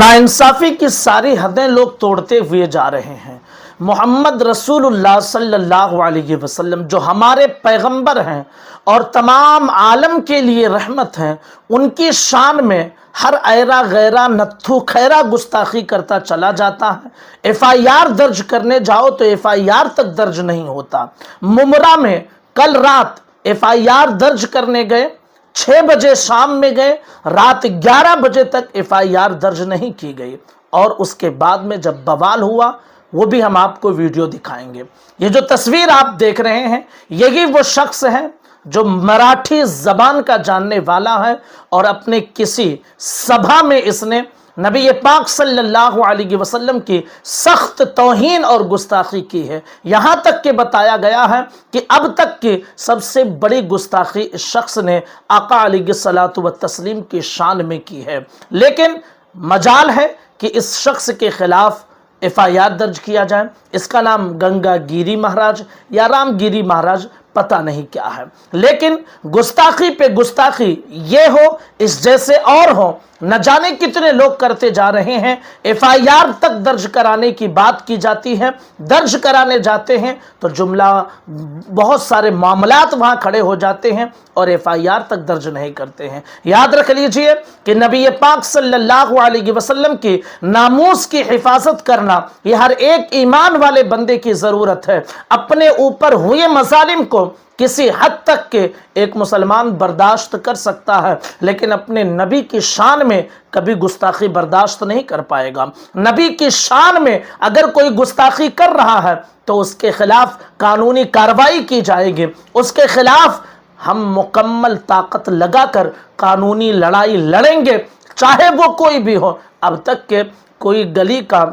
नाइंसाफ़ी की सारी हदें लोग तोड़ते हुए जा रहे हैं। मोहम्मद रसूलुल्लाह सल्लल्लाहु अलैहि वसल्लम जो हमारे पैगंबर हैं और तमाम आलम के लिए रहमत हैं, उनकी शान में हर ऐरा गैरा नत्थु खैरा गुस्ताखी करता चला जाता है। FIR दर्ज करने जाओ तो FIR तक दर्ज नहीं होता। मुमरा में कल रात FIR दर्ज करने गए, 6 बजे शाम में गए, रात 11 बजे तक FIR दर्ज नहीं की गई। और उसके बाद में जब बवाल हुआ, वो भी हम आपको वीडियो दिखाएंगे। ये जो तस्वीर आप देख रहे हैं, यही वो शख्स है जो मराठी ज़बान का जानने वाला है और अपने किसी सभा में इसने नबी पाक सल्लल्लाहु अलैहि वसल्लम की सख्त तौहीन और गुस्ताखी की है। यहाँ तक कि बताया गया है कि अब तक की सबसे बड़ी गुस्ताखी इस शख्स ने आका अलैहिस्सलातु व तस्लीम की शान में की है। लेकिन मजाल है कि इस शख्स के खिलाफ FIR दर्ज किया जाए। इसका नाम गंगा गिरी महाराज या रामगिरी महाराज पता नहीं क्या है, लेकिन गुस्ताखी पे गुस्ताखी ये हो, इस जैसे और हो, न जाने कितने लोग करते जा रहे हैं। FIR तक दर्ज कराने की बात की जाती है, दर्ज कराने जाते हैं तो जुमला बहुत सारे मामलात वहाँ खड़े हो जाते हैं और FIR तक दर्ज नहीं करते हैं। याद रख लीजिए कि नबी पाक सल्लल्लाहु अलैहि वसल्लम की नामूस की हिफाजत करना ये हर एक ईमान वाले बंदे की ज़रूरत है। अपने ऊपर हुए मज़ालिम को किसी हद तक के एक मुसलमान बर्दाश्त कर सकता है, लेकिन अपने नबी की शान में कभी गुस्ताखी बर्दाश्त नहीं कर पाएगा। नबी की शान में अगर कोई गुस्ताखी कर रहा है तो उसके खिलाफ कानूनी कार्रवाई की जाएगी। उसके खिलाफ हम मुकम्मल ताकत लगाकर कानूनी लड़ाई लड़ेंगे, चाहे वो कोई भी हो। अब तक के कोई गली का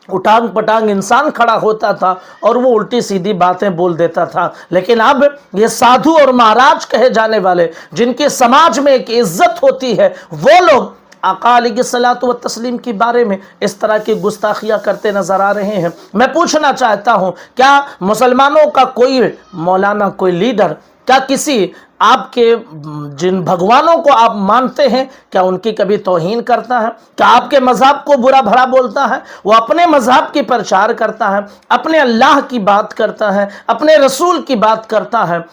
उटांग पटांग इंसान खड़ा होता था और वो उल्टी सीधी बातें बोल देता था, लेकिन अब ये साधु और महाराज कहे जाने वाले, जिनके समाज में एक इज्जत होती है, वो लोग आका अलैहिस्सलातु व तस्लीम के बारे में इस तरह की गुस्ताखियाँ करते नजर आ रहे हैं। मैं पूछना चाहता हूँ, क्या मुसलमानों का कोई मौलाना, कोई लीडर, क्या किसी आपके जिन भगवानों को आप मानते हैं, क्या उनकी कभी तौहीन करता है? क्या आपके मज़हब को बुरा भला बोलता है? वो अपने मज़हब की प्रचार करता है, अपने अल्लाह की बात करता है, अपने रसूल की बात करता है।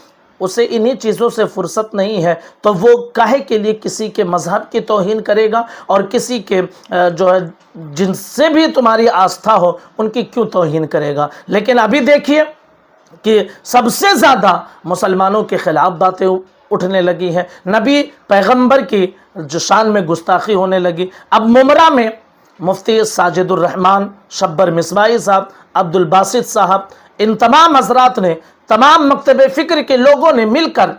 उसे इन्हीं चीज़ों से फुर्सत नहीं है तो वो काहे के लिए किसी के मज़हब की तौहीन करेगा और किसी के जो है जिनसे भी तुम्हारी आस्था हो उनकी क्यों तौहीन करेगा? लेकिन अभी देखिए कि सबसे ज़्यादा मुसलमानों के ख़िलाफ़ बातें उठने लगी हैं, नबी पैगंबर की जो शान में गुस्ताखी होने लगी। अब मुमरा में मुफ्ती साजिदुर रहमान शब्बर मिसबाही साहब, अब्दुल बासित साहब, इन तमाम हजरात ने, तमाम मकतब फ़िक्र के लोगों ने मिलकर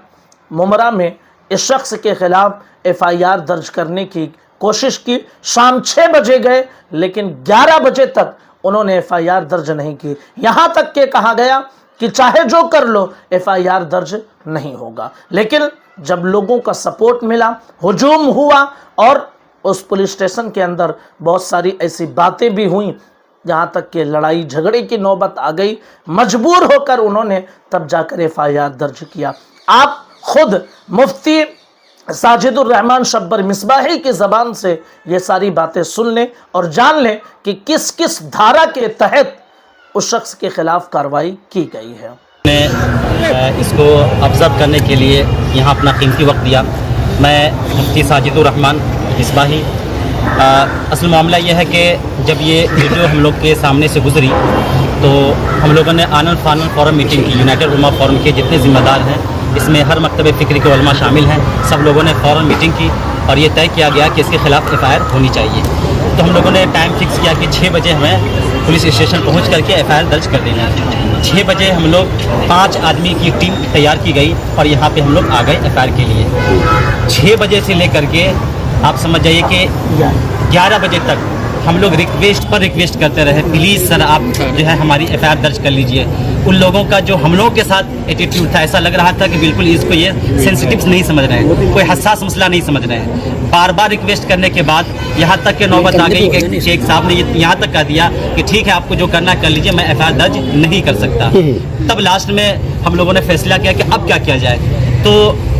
मुमरा में इस शख्स के ख़िलाफ़ FIR दर्ज करने की कोशिश की। शाम 6 बजे गए, लेकिन 11 बजे तक उन्होंने FIR दर्ज नहीं की। यहाँ तक के कहा गया कि चाहे जो कर लो FIR दर्ज नहीं होगा। लेकिन जब लोगों का सपोर्ट मिला, हुजूम हुआ और उस पुलिस स्टेशन के अंदर बहुत सारी ऐसी बातें भी हुई, यहाँ तक कि लड़ाई झगड़े की नौबत आ गई, मजबूर होकर उन्होंने तब जाकर FIR दर्ज किया। आप खुद मुफ्ती साजिदुर रहमान शब्बर मिसबाही की ज़बान से ये सारी बातें सुन लें और जान लें कि किस किस धारा के तहत उस शख्स के खिलाफ कार्रवाई की गई है। मैं इसको ऑब्ज़र्व करने के लिए यहाँ अपना कीमती वक्त दिया। मैं मुफ्ती साजिदुर रहमान मिसबाही, असल मामला यह है कि जब ये वीडियो हम लोग के सामने से गुजरी तो हम लोगों ने आनन फानन फोरम मीटिंग की। यूनाइटेड उलमा फोरम के जितने ज़िम्मेदार हैं, इसमें हर मकतब फ़िक्र के उलमा शामिल हैं, सब लोगों ने फ़ौरन मीटिंग की और ये तय किया गया कि इसके ख़िलाफ़ FIR होनी चाहिए। तो हम लोगों ने टाइम फिक्स किया कि 6 बजे हमें पुलिस स्टेशन पहुंच करके FIR दर्ज कर देना है। 6 बजे हम लोग 5 आदमी की टीम तैयार की गई और यहाँ पे हम लोग आ गए FIR के लिए। 6 बजे से लेकर के आप समझ जाइए कि 11 बजे तक हम लोग रिक्वेस्ट पर रिक्वेस्ट करते रहे, प्लीज़ सर आप जो है हमारी FIR दर्ज कर लीजिए। उन लोगों का जो हम लोगों के साथ एटीट्यूड था, ऐसा लग रहा था कि बिल्कुल इसको ये सेंसिटिव नहीं समझ रहे हैं, कोई हसास मसला नहीं समझ रहे हैं। बार बार रिक्वेस्ट करने के बाद यहाँ तक के नौबत आ गई कि शेख साहब ने यहाँ तक कह दिया कि ठीक है आपको जो करना कर लीजिए, मैं FIR दर्ज नहीं कर सकता। तब लास्ट में हम लोगों ने फैसला किया कि अब क्या किया जाए। تو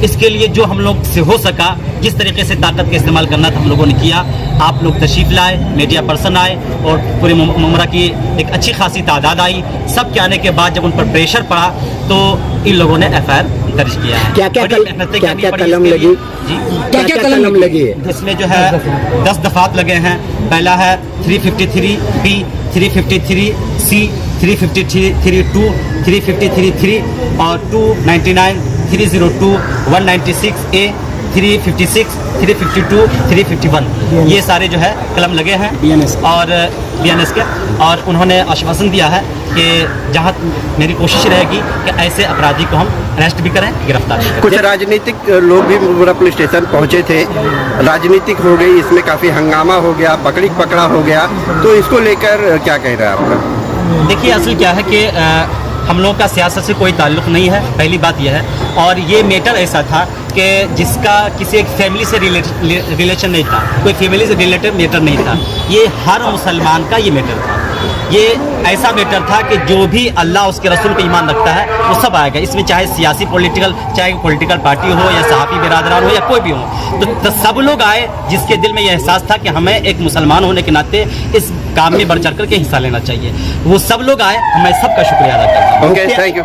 اس کے لیے جو ہم لوگ سے ہو سکا جس طریقے سے طاقت کا استعمال کرنا تھا ہم لوگوں نے کیا. آپ لوگ تشریف لائے, میڈیا پرسن آئے اور پورے ممبرہ کی ایک اچھی خاصی تعداد آئی. سب کے آنے کے بعد جب ان پر پریشر پڑا تو ان لوگوں نے ایف آئی آر درج کیا ہے. کیا قلم لگی؟ جی کیا قلم لگی ہے؟ اس میں جو ہے 10 دفعات لگے ہیں. پہلا ہے 353B, 353C, 353(2), 353(3) اور 299, 302, 196A, 356, 352, 351 یہ سارے جو ہے قلم لگے ہیں اور BNS کے. اور انہوں نے آشواسن دیا ہے کہ جہاں میری کوشش رہے گی کہ ایسے اپرادھی کو ہم اریسٹ بھی کریں, گرفتار بھی کریں. کچھ راجنیتک لوگ بھی ممبرہ پولیس اسٹیشن پہنچے تھے, راجنیتک ہو گئی, اس میں کافی ہنگامہ ہو گیا, پکڑا ہو گیا, تو اس کو لے کر کیا کہہ رہا ہے آپ کا؟ دیکھیے اصل کیا ہے کہ ہم لوگوں کا سیاست سے کوئی تعلق نہیں ہے, پہلی بات یہ ہے. اور یہ میٹر ایسا تھا کہ جس کا کسی ایک فیملی سے ریلیشن نہیں تھا, کوئی فیملی سے ریلیٹڈ میٹر نہیں تھا. یہ ہر مسلمان کا یہ میٹر تھا. یہ ایسا میٹر تھا کہ جو بھی اللہ اس کے رسول پہ ایمان رکھتا ہے وہ سب آئے گا اس میں, چاہے سیاسی چاہے پولیٹیکل پارٹی ہو یا صحافی برادران ہو یا کوئی بھی ہو. تو سب لوگ آئے جس کے دل میں یہ احساس تھا کہ ہمیں ایک مسلمان ہونے کے ناطے اس کام میں بڑھ چڑھ کر کے حصہ لینا چاہیے. وہ سب لوگ آئے, میں سب کا شکریہ ادا کرتا ہوں. Okay, thank you.